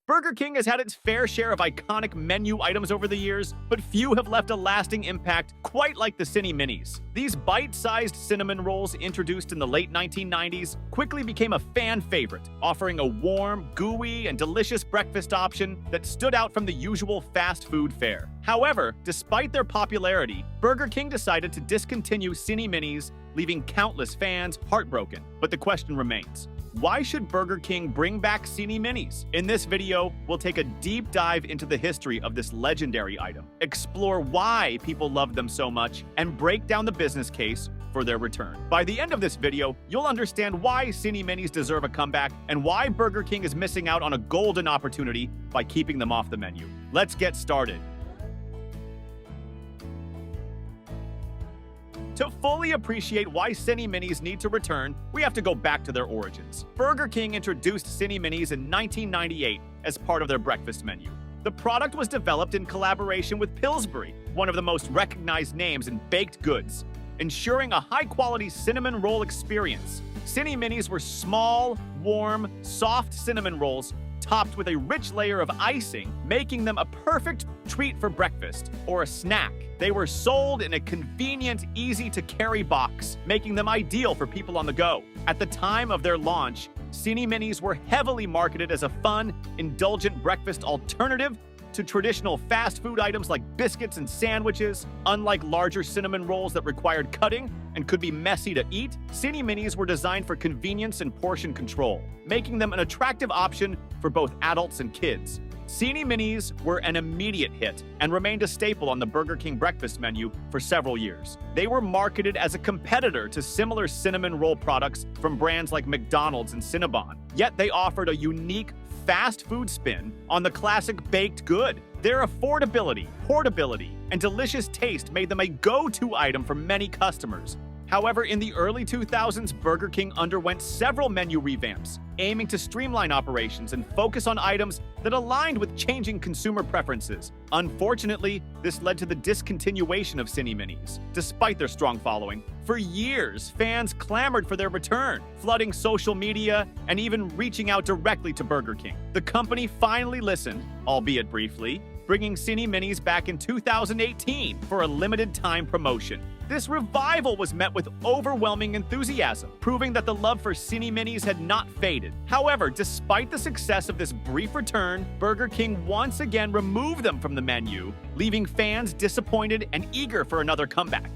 Burger King has had its fair share of iconic menu items over the years, but few have left a lasting impact quite like the Cini Minis. These bite-sized cinnamon rolls introduced in the late 1990s quickly became a fan favorite, offering a warm, gooey, and delicious breakfast option that stood out from the usual fast food fare. However, despite their popularity, Burger King decided to discontinue Cini Minis, leaving countless fans heartbroken. But the question remains: why should Burger King bring back Cini Minis? In this video, we'll take a deep dive into the history of this legendary item, explore why people love them so much, and break down the business case for their return. By the end of this video, you'll understand why Cini Minis deserve a comeback and why Burger King is missing out on a golden opportunity by keeping them off the menu. Let's get started. To fully appreciate why Cini Minis need to return, we have to go back to their origins. Burger King introduced Cini Minis in 1998 as part of their breakfast menu. The product was developed in collaboration with Pillsbury, one of the most recognized names in baked goods, ensuring a high-quality cinnamon roll experience. Cini Minis were small, warm, soft cinnamon rolls topped with a rich layer of icing, making them a perfect treat for breakfast or a snack. They were sold in a convenient, easy-to-carry box, making them ideal for people on the go. At the time of their launch, Cini Minis were heavily marketed as a fun, indulgent breakfast alternative to traditional fast food items like biscuits and sandwiches. Unlike larger cinnamon rolls that required cutting and could be messy to eat, Cini Minis were designed for convenience and portion control, making them an attractive option for both adults and kids. Cini Minis were an immediate hit and remained a staple on the Burger King breakfast menu for several years. They were marketed as a competitor to similar cinnamon roll products from brands like McDonald's and Cinnabon, yet they offered a unique fast food spin on the classic baked good. Their affordability, portability, and delicious taste made them a go-to item for many customers. However, in the early 2000s, Burger King underwent several menu revamps, aiming to streamline operations and focus on items that aligned with changing consumer preferences. Unfortunately, this led to the discontinuation of Cini Minis. Despite their strong following, for years, fans clamored for their return, flooding social media and even reaching out directly to Burger King. The company finally listened, albeit briefly, bringing Cini Minis back in 2018 for a limited-time promotion. This revival was met with overwhelming enthusiasm, proving that the love for Cini Minis had not faded. However, despite the success of this brief return, Burger King once again removed them from the menu, leaving fans disappointed and eager for another comeback.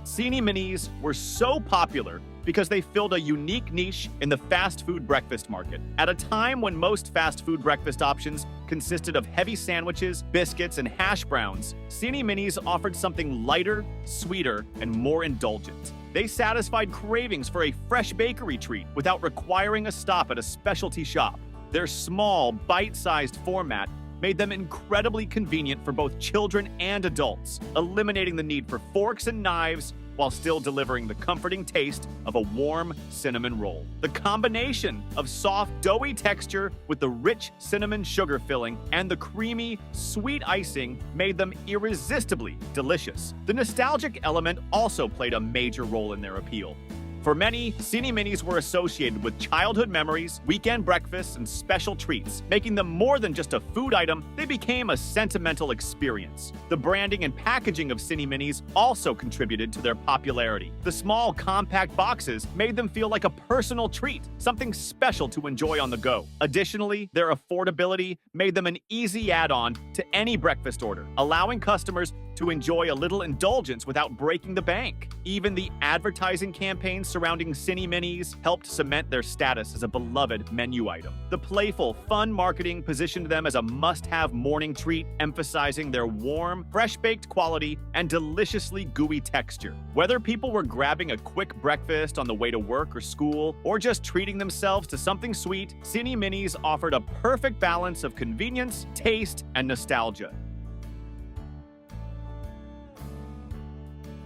Cini Minis were so popular because they filled a unique niche in the fast food breakfast market. At a time when most fast food breakfast options consisted of heavy sandwiches, biscuits, and hash browns, Cini Minis offered something lighter, sweeter, and more indulgent. They satisfied cravings for a fresh bakery treat without requiring a stop at a specialty shop. Their small, bite-sized format made them incredibly convenient for both children and adults, eliminating the need for forks and knives while still delivering the comforting taste of a warm cinnamon roll. The combination of soft, doughy texture with the rich cinnamon sugar filling and the creamy, sweet icing made them irresistibly delicious. The nostalgic element also played a major role in their appeal. For many, Cini Minis were associated with childhood memories, weekend breakfasts, and special treats. Making them more than just a food item, they became a sentimental experience. The branding and packaging of Cini Minis also contributed to their popularity. The small, compact boxes made them feel like a personal treat, something special to enjoy on the go. Additionally, their affordability made them an easy add-on to any breakfast order, allowing customers to enjoy a little indulgence without breaking the bank. Even the advertising campaigns surrounding Cini Minis helped cement their status as a beloved menu item. The playful, fun marketing positioned them as a must-have morning treat, emphasizing their warm, fresh-baked quality and deliciously gooey texture. Whether people were grabbing a quick breakfast on the way to work or school, or just treating themselves to something sweet, Cini Minis offered a perfect balance of convenience, taste, and nostalgia.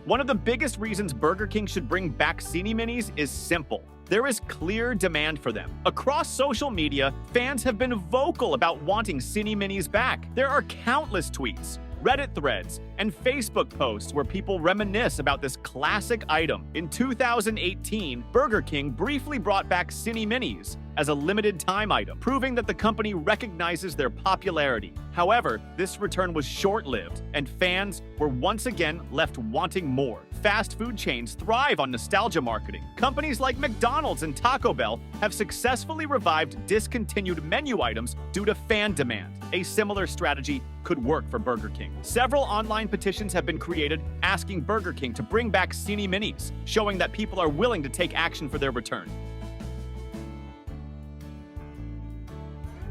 One of the biggest reasons Burger King should bring back Cini Minis is simple. There is clear demand for them. Across social media, fans have been vocal about wanting Cini Minis back. There are countless tweets, Reddit threads, and Facebook posts where people reminisce about this classic item. In 2018, Burger King briefly brought back Cini Minis as a limited-time item, proving that the company recognizes their popularity. However, this return was short-lived, and fans were once again left wanting more. Fast food chains thrive on nostalgia marketing. Companies like McDonald's and Taco Bell have successfully revived discontinued menu items due to fan demand. A similar strategy could work for Burger King. Several online petitions have been created asking Burger King to bring back Cini Minis, showing that people are willing to take action for their return.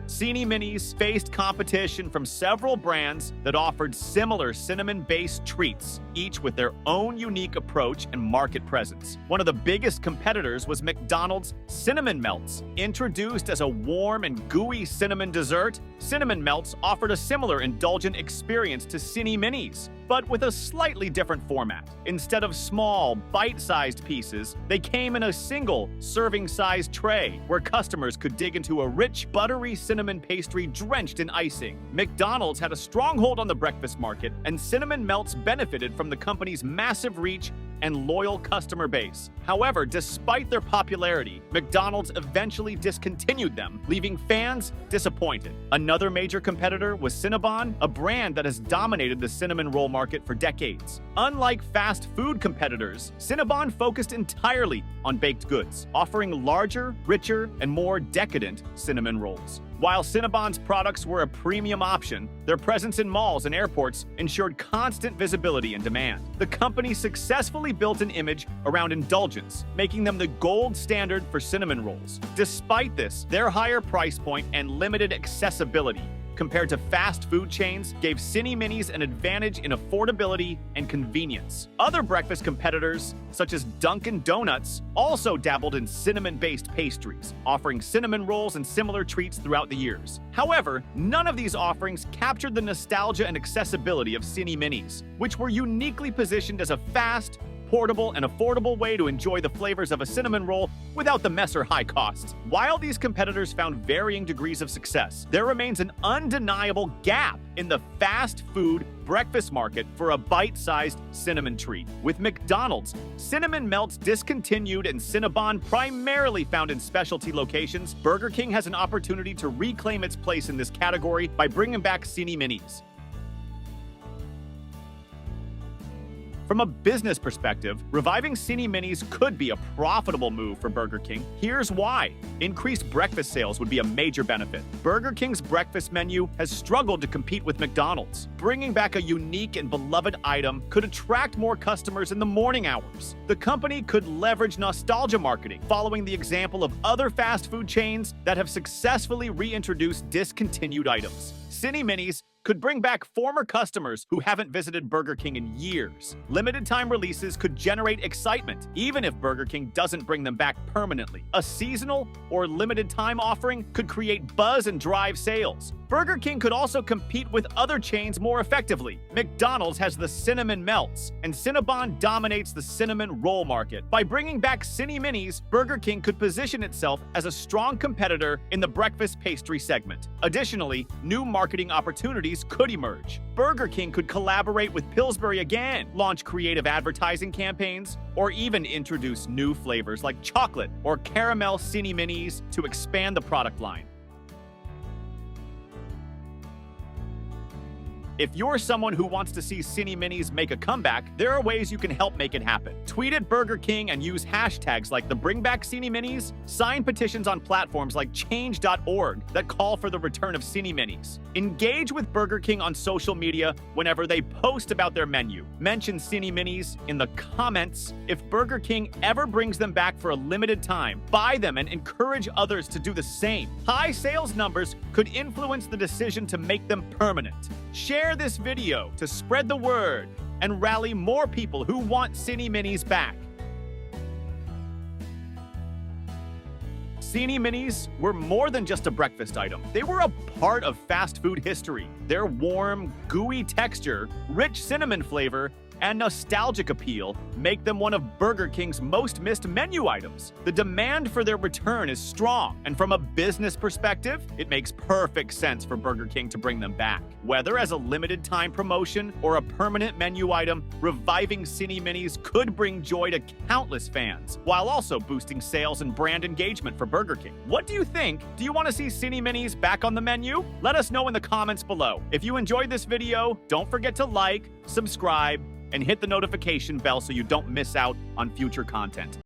Cini Minis faced competition from several brands that offered similar cinnamon-based treats, each with their own unique approach and market presence. One of the biggest competitors was McDonald's Cinnamon Melts. Introduced as a warm and gooey cinnamon dessert, Cinnamon Melts offered a similar indulgent experience to Cini Minis, but with a slightly different format. Instead of small, bite-sized pieces, they came in a single serving-sized tray where customers could dig into a rich, buttery cinnamon pastry drenched in icing. McDonald's had a stronghold on the breakfast market, and Cinnamon Melts benefited from the company's massive reach and loyal customer base. However, despite their popularity, McDonald's eventually discontinued them, leaving fans disappointed. Another major competitor was Cinnabon, a brand that has dominated the cinnamon roll market for decades. Unlike fast food competitors, Cinnabon focused entirely on baked goods, offering larger, richer, and more decadent cinnamon rolls. While Cinnabon's products were a premium option, their presence in malls and airports ensured constant visibility and demand. The company successfully built an image around indulgence, making them the gold standard for cinnamon rolls. Despite this, their higher price point and limited accessibility compared to fast food chains gave Cini Minis an advantage in affordability and convenience. Other breakfast competitors, such as Dunkin' Donuts, also dabbled in cinnamon-based pastries, offering cinnamon rolls and similar treats throughout the years. However, none of these offerings captured the nostalgia and accessibility of Cini Minis, which were uniquely positioned as a fast, portable, and affordable way to enjoy the flavors of a cinnamon roll without the mess or high costs. While these competitors found varying degrees of success, there remains an undeniable gap in the fast food breakfast market for a bite-sized cinnamon treat. With McDonald's, Cinnamon Melts discontinued and Cinnabon primarily found in specialty locations, Burger King has an opportunity to reclaim its place in this category by bringing back Cini Minis. From a business perspective, reviving Cini Minis could be a profitable move for Burger King. Here's why. Increased breakfast sales would be a major benefit. Burger King's breakfast menu has struggled to compete with McDonald's. Bringing back a unique and beloved item could attract more customers in the morning hours. The company could leverage nostalgia marketing, following the example of other fast food chains that have successfully reintroduced discontinued items. Cini Minis could bring back former customers who haven't visited Burger King in years. Limited-time releases could generate excitement, even if Burger King doesn't bring them back permanently. A seasonal or limited-time offering could create buzz and drive sales. Burger King could also compete with other chains more effectively. McDonald's has the Cinnamon Melts, and Cinnabon dominates the cinnamon roll market. By bringing back Cini Minis, Burger King could position itself as a strong competitor in the breakfast pastry segment. Additionally, new marketing opportunities could emerge. Burger King could collaborate with Pillsbury again, launch creative advertising campaigns, or even introduce new flavors like chocolate or caramel Cini Minis to expand the product line. If you're someone who wants to see Cini Minis make a comeback, there are ways you can help make it happen. Tweet at Burger King and use hashtags like the Bring Back Cini Minis. Sign petitions on platforms like change.org that call for the return of Cini Minis. Engage with Burger King on social media whenever they post about their menu. Mention Cini Minis in the comments. If Burger King ever brings them back for a limited time, buy them and encourage others to do the same. High sales numbers could influence the decision to make them permanent. Share this video to spread the word and rally more people who want Cini Minis back. Cini Minis were more than just a breakfast item. They were a part of fast food history. Their warm, gooey texture, rich cinnamon flavor, and nostalgic appeal make them one of Burger King's most missed menu items. The demand for their return is strong, and from a business perspective, it makes perfect sense for Burger King to bring them back. Whether as a limited time promotion or a permanent menu item, reviving Cini Minis could bring joy to countless fans, while also boosting sales and brand engagement for Burger King. What do you think? Do you want to see Cini Minis back on the menu? Let us know in the comments below. If you enjoyed this video, don't forget to like, subscribe, and hit the notification bell so you don't miss out on future content.